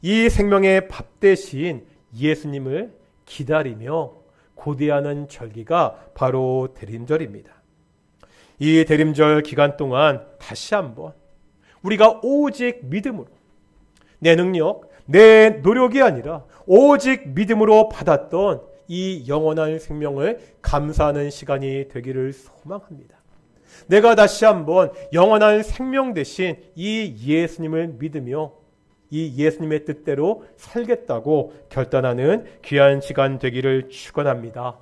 이 생명의 밥 대신 예수님을 기다리며 고대하는 절기가 바로 대림절입니다. 이 대림절 기간 동안 다시 한번 우리가 오직 믿음으로, 내 능력, 내 노력이 아니라 오직 믿음으로 받았던 이 영원한 생명을 감사하는 시간이 되기를 소망합니다. 내가 다시 한번 영원한 생명 대신 이 예수님을 믿으며 이 예수님의 뜻대로 살겠다고 결단하는 귀한 시간 되기를 축원합니다.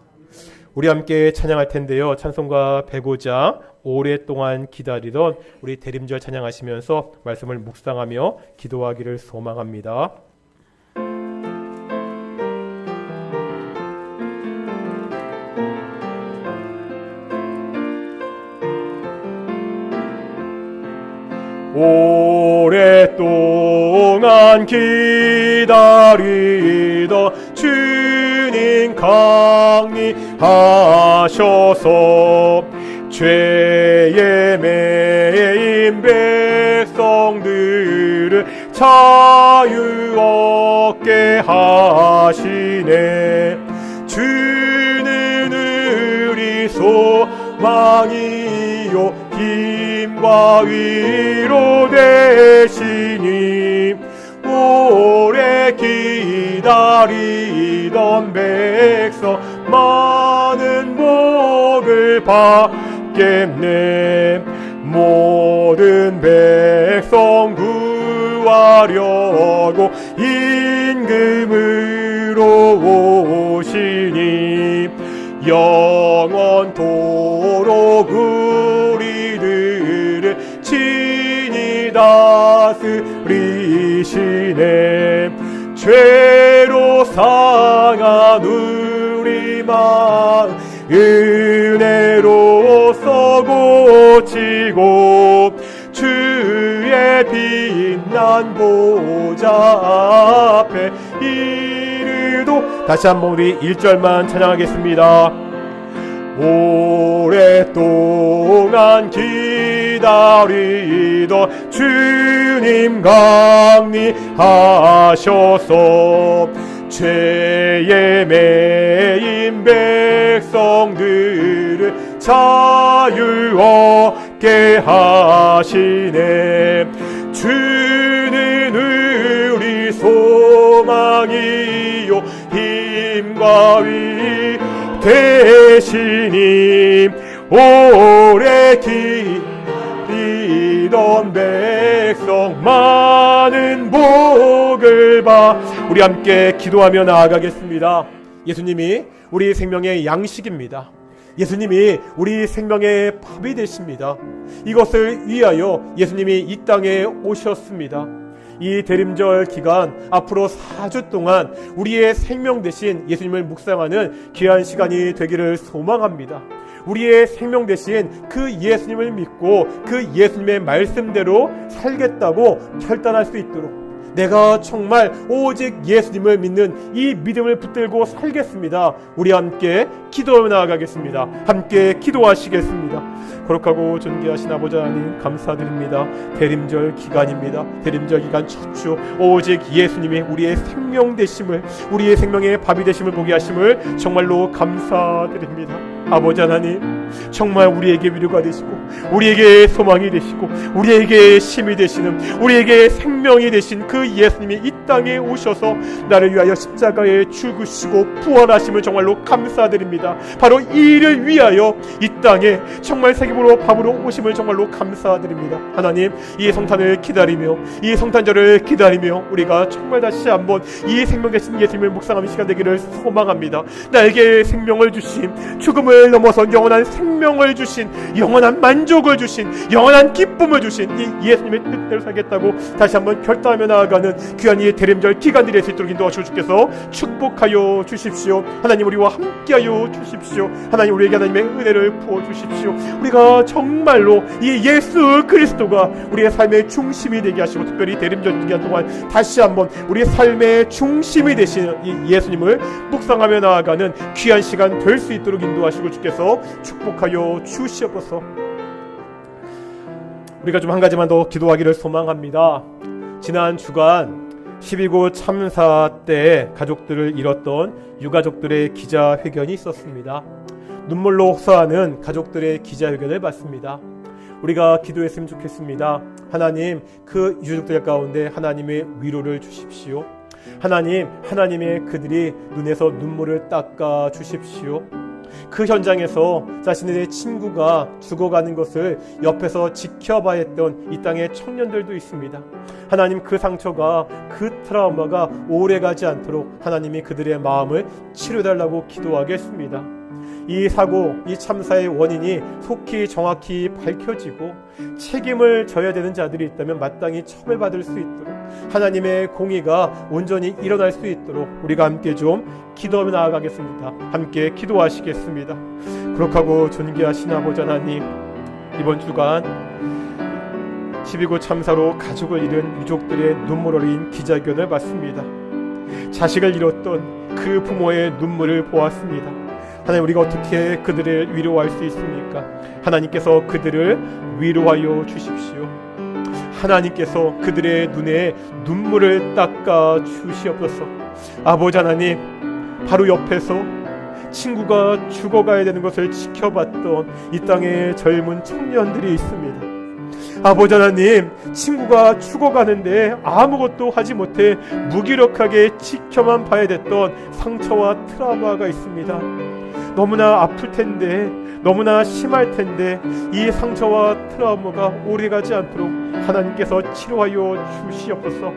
우리 함께 찬양할 텐데요. 찬송가 105장 오랫동안 기다리던 우리 대림절 찬양하시면서 말씀을 묵상하며 기도하기를 소망합니다. 오랫동안 기다리던 주님 강림하셔서 죄에 매인 백성들을 자유 얻게 하시네. 주는 우리 소망이요 힘과 위로 되시니 오래 기다리던 백성 많은 복을 받겠네. 모든 백성 구하려고 임금으로 오시니 영원토록 우리들을 친히 다스리시네. 죄로 상한 우리 마음 은혜로써 고치고 주의 빛난 보좌 앞에 이르도. 다시 한번 우리 1절만 찬양하겠습니다. 오랫동안 기다리던 주님 강림하셔서 죄에 매인 백성들을 자유 얻게 하시네. 주는 우리 소망이요 힘과 위 되시니 오래 기다리던 백성 많은 복을 받. 우리 함께 기도하며 나아가겠습니다. 예수님이 우리 생명의 양식입니다. 예수님이 우리 생명의 밥이 되십니다. 이것을 위하여 예수님이 이 땅에 오셨습니다. 이 대림절 기간 앞으로 4주 동안 우리의 생명 대신 예수님을 묵상하는 귀한 시간이 되기를 소망합니다. 우리의 생명 대신 그 예수님을 믿고 그 예수님의 말씀대로 살겠다고 결단할 수 있도록, 내가 정말 오직 예수님을 믿는 이 믿음을 붙들고 살겠습니다. 우리 함께 기도하며 나아가겠습니다. 함께 기도하시겠습니다. 거룩하고 존귀하신 아버지 하나님, 감사드립니다. 대림절 기간입니다. 대림절 기간 첫 주 오직 예수님이 우리의 생명 되심을, 우리의 생명의 밥이 되심을 보게 하심을 정말로 감사드립니다. 아버지 하나님, 정말 우리에게 위로가 되시고 우리에게 소망이 되시고 우리에게 힘이 되시는, 우리에게 생명이 되신 그 예수님이 이 땅에 오셔서 나를 위하여 십자가에 죽으시고 부활하심을 정말로 감사드립니다. 바로 이 일을 위하여 이 땅에 정말 세계보로 밥으로 오심을 정말로 감사드립니다. 하나님, 이 성탄을 기다리며, 이 성탄절을 기다리며 우리가 정말 다시 한번 이 생명 되신 예수님을 묵상하는 시간 되기를 소망합니다. 나에게 생명을 주신, 죽음을 넘어서 영원한 생명을 주신, 영원한 만족을 주신, 영원한 기쁨을 주신 이 예수님의 뜻대로 살겠다고 다시 한번 결단하며 나아가는 귀한 이 대림절 기간이 될 수 있도록 인도하시고 주께서 축복하여 주십시오. 하나님, 우리와 함께하여 주십시오. 하나님, 우리에게 하나님의 은혜를 부어주십시오. 우리가 정말로 이 예수 그리스도가 우리의 삶의 중심이 되게 하시고, 특별히 대림절 기간 동안 다시 한번 우리의 삶의 중심이 되시는 이 예수님을 묵상하며 나아가는 귀한 시간 될 수 있도록 인도하시고 주께서 축복하여 주시옵소서. 우리가 좀 한 가지만 더 기도하기를 소망합니다. 지난 주간 12구 참사 때 가족들을 잃었던 유가족들의 기자회견이 있었습니다. 눈물로 호소하는 가족들의 기자회견을 봤습니다. 우리가 기도했으면 좋겠습니다. 하나님, 그 유족들 가운데 하나님의 위로를 주십시오. 하나님, 하나님의 그들이 눈에서 눈물을 닦아 주십시오. 그 현장에서 자신의 친구가 죽어가는 것을 옆에서 지켜봐야 했던 이 땅의 청년들도 있습니다. 하나님, 그 상처가, 그 트라우마가 오래가지 않도록 하나님이 그들의 마음을 치료해달라고 기도하겠습니다. 이 사고, 이 참사의 원인이 속히 정확히 밝혀지고 책임을 져야 되는 자들이 있다면 마땅히 처벌받을 수 있도록, 하나님의 공의가 온전히 일어날 수 있도록 우리가 함께 좀 기도하며 나아가겠습니다. 함께 기도하시겠습니다. 거룩하고 존귀하신 아버지 하나님, 이번 주간 12구 참사로 가족을 잃은 유족들의 눈물 어린 기자회견을 봤습니다. 자식을 잃었던 그 부모의 눈물을 보았습니다. 하나님, 우리가 어떻게 그들을 위로할 수 있습니까? 하나님께서 그들을 위로하여 주십시오. 하나님께서 그들의 눈에 눈물을 닦아 주시옵소서. 아버지 하나님, 바로 옆에서 친구가 죽어가야 되는 것을 지켜봤던 이 땅의 젊은 청년들이 있습니다. 아버지 하나님, 친구가 죽어가는데 아무것도 하지 못해 무기력하게 지켜만 봐야 됐던 상처와 트라우마가 있습니다. 너무나 아플 텐데, 너무나 심할 텐데 이 상처와 트라우마가 오래가지 않도록 하나님께서 치료하여 주시옵소서.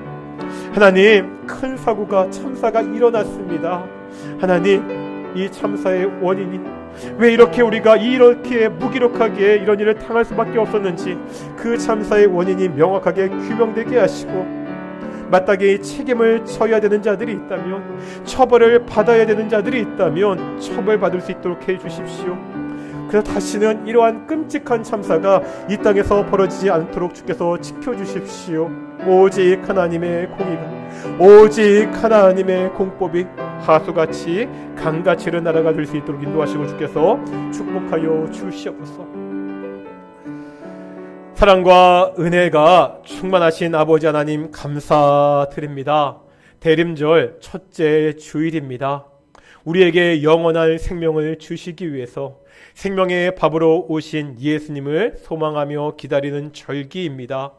하나님, 큰 사고가, 참사가 일어났습니다. 하나님, 이 참사의 원인이 왜 이렇게 우리가 이렇게 무기력하게 이런 일을 당할 수밖에 없었는지 그 참사의 원인이 명확하게 규명되게 하시고, 마땅히 책임을 져야 되는 자들이 있다면, 처벌을 받아야 되는 자들이 있다면 처벌받을 수 있도록 해주십시오. 그래서 다시는 이러한 끔찍한 참사가 이 땅에서 벌어지지 않도록 주께서 지켜주십시오. 오직 하나님의 공의가, 오직 하나님의 공법이 하수같이 강같이 흐르나라가 될 수 있도록 인도하시고 주께서 축복하여 주시옵소서. 사랑과 은혜가 충만하신 아버지 하나님, 감사드립니다. 대림절 첫째 주일입니다. 우리에게 영원한 생명을 주시기 위해서 생명의 밥으로 오신 예수님을 소망하며 기다리는 절기입니다.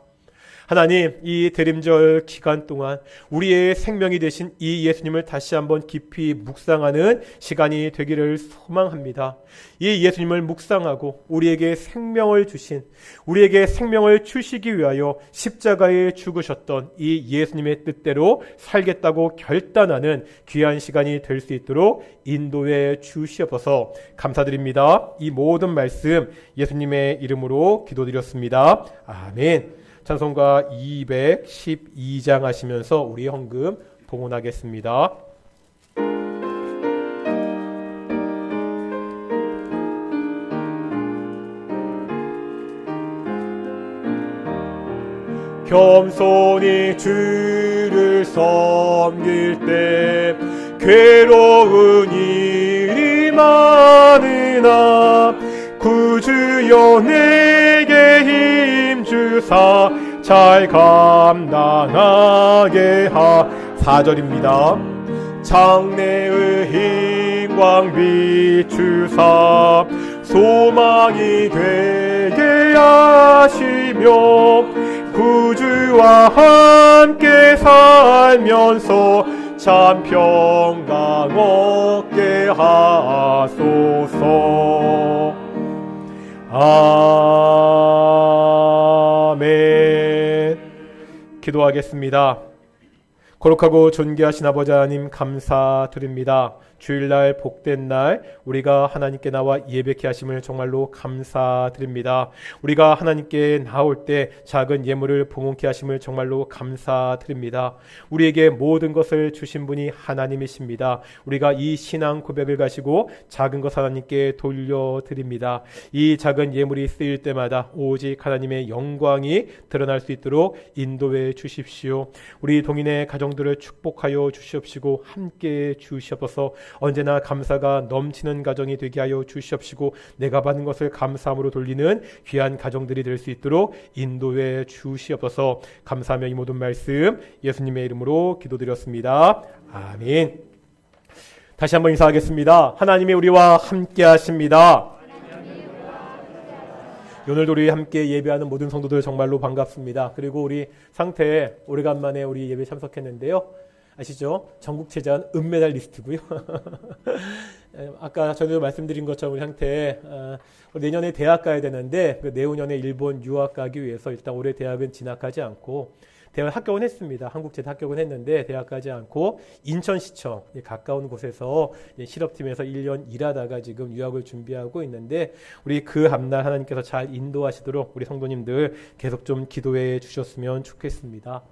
하나님, 이 대림절 기간 동안 우리의 생명이 되신 이 예수님을 다시 한번 깊이 묵상하는 시간이 되기를 소망합니다. 이 예수님을 묵상하고 우리에게 생명을 주신, 우리에게 생명을 주시기 위하여 십자가에 죽으셨던 이 예수님의 뜻대로 살겠다고 결단하는 귀한 시간이 될 수 있도록 인도해 주시옵소서. 감사드립니다. 이 모든 말씀 예수님의 이름으로 기도드렸습니다. 아멘. 찬송가 212장 하시면서 우리 헌금 봉헌하겠습니다. 겸손히 주를 섬길 때 괴로운 일이 많으나 구주여 내게 힘주사 잘 감당하게 4절입니다. 장래의 힘광 비추사 소망이 되게 하시며 구주와 함께 살면서 참 평강 얻게 하소서. 아멘. 기도하겠습니다. 거룩하고 존귀하신 아버지 하나님 감사드립니다. 주일날 복된 날 우리가 하나님께 나와 예배케 하심을 정말로 감사드립니다. 우리가 하나님께 나올 때 작은 예물을 봉헌케 하심을 정말로 감사드립니다. 우리에게 모든 것을 주신 분이 하나님이십니다. 우리가 이 신앙 고백을 가지고 작은 것 하나님께 돌려드립니다. 이 작은 예물이 쓰일 때마다 오직 하나님의 영광이 드러날 수 있도록 인도해 주십시오. 우리 동인의 가정들을 축복하여 주시옵시고 함께 주시옵소서. 언제나 감사가 넘치는 가정이 되게 하여 주시옵시고 내가 받는 것을 감사함으로 돌리는 귀한 가정들이 될 수 있도록 인도해 주시옵소서. 감사하며 이 모든 말씀 예수님의 이름으로 기도드렸습니다. 아멘. 다시 한번 인사하겠습니다. 하나님이 우리와 함께 하십니다. 오늘도 우리 함께 예배하는 모든 성도들 정말로 반갑습니다. 그리고 우리 상태 오래간만에 우리 예배 참석했는데요. 아시죠? 전국체전 은메달리스트고요. 아까 전에도 말씀드린 것처럼 우리 상태 내년에 대학 가야 되는데 내후년에 일본 유학 가기 위해서 일단 올해 대학은 진학하지 않고 대학 합격은 했습니다. 한국제대 합격은 했는데 대학 가지 않고 인천시청 가까운 곳에서 실업팀에서 1년 일하다가 지금 유학을 준비하고 있는데 우리 그 앞날 하나님께서 잘 인도하시도록 우리 성도님들 계속 좀 기도해 주셨으면 좋겠습니다.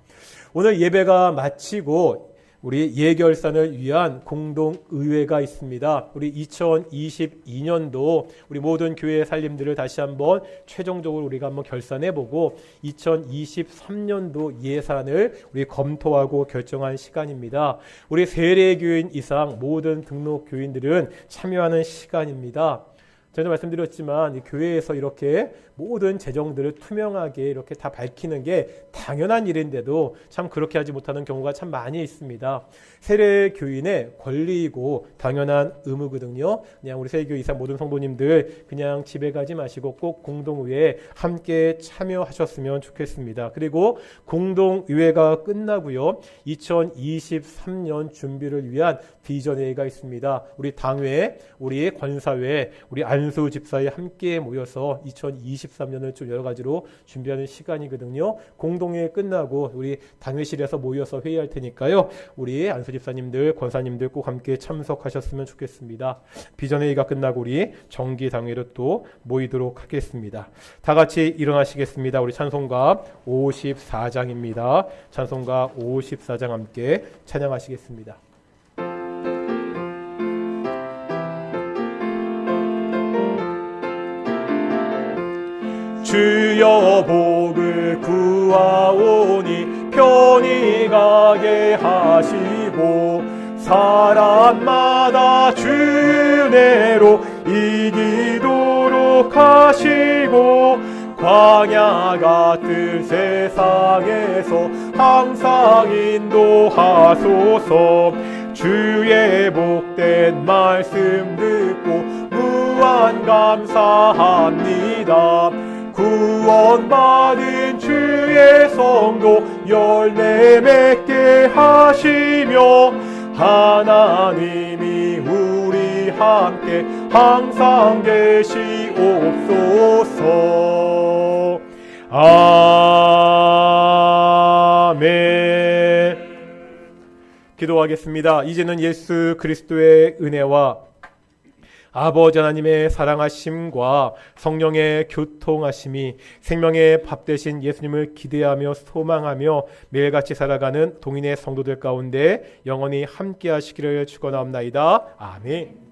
오늘 예배가 마치고 우리 예결산을 위한 공동의회가 있습니다. 우리 2022년도 우리 모든 교회의 살림들을 다시 한번 최종적으로 우리가 한번 결산해보고 2023년도 예산을 우리 검토하고 결정한 시간입니다. 우리 세례교인 이상 모든 등록 교인들은 참여하는 시간입니다. 전에 말씀드렸지만 이 교회에서 이렇게 모든 재정들을 투명하게 이렇게 다 밝히는 게 당연한 일인데도 참 그렇게 하지 못하는 경우가 참 많이 있습니다. 세례 교인의 권리이고 당연한 의무거든요. 그냥 우리 세례교회 이상 모든 성도님들 그냥 집에 가지 마시고 꼭 공동의회에 함께 참여하셨으면 좋겠습니다. 그리고 공동의회가 끝나고요. 2023년 준비를 위한 비전회의가 있습니다. 우리 당회, 우리 권사회, 우리 안수 집사에 함께 모여서 2023년을 좀 여러 가지로 준비하는 시간이거든요. 공동회의 끝나고 우리 당회실에서 모여서 회의할 테니까요. 우리 안수 집사님들, 권사님들 꼭 함께 참석하셨으면 좋겠습니다. 비전회의가 끝나고 우리 정기당회로 또 모이도록 하겠습니다. 다 같이 일어나시겠습니다. 우리 찬송가 54장입니다. 찬송가 54장 함께 찬양하시겠습니다. 주여 복을 구하오니 편히 가게 하시고 사람마다 주내로 이기도록 하시고 광야 같은 세상에서 항상 인도하소서. 주의 복된 말씀 듣고 무한 감사합니다. 구원받은 주의 성도 열매 맺게 하시며 하나님이 우리 함께 항상 계시옵소서. 아멘. 기도하겠습니다. 이제는 예수 그리스도의 은혜와 아버지 하나님의 사랑하심과 성령의 교통하심이 생명의 밥 되신 예수님을 기대하며 소망하며 매일같이 살아가는 동인의 성도들 가운데 영원히 함께 하시기를 축원하옵나이다. 아멘.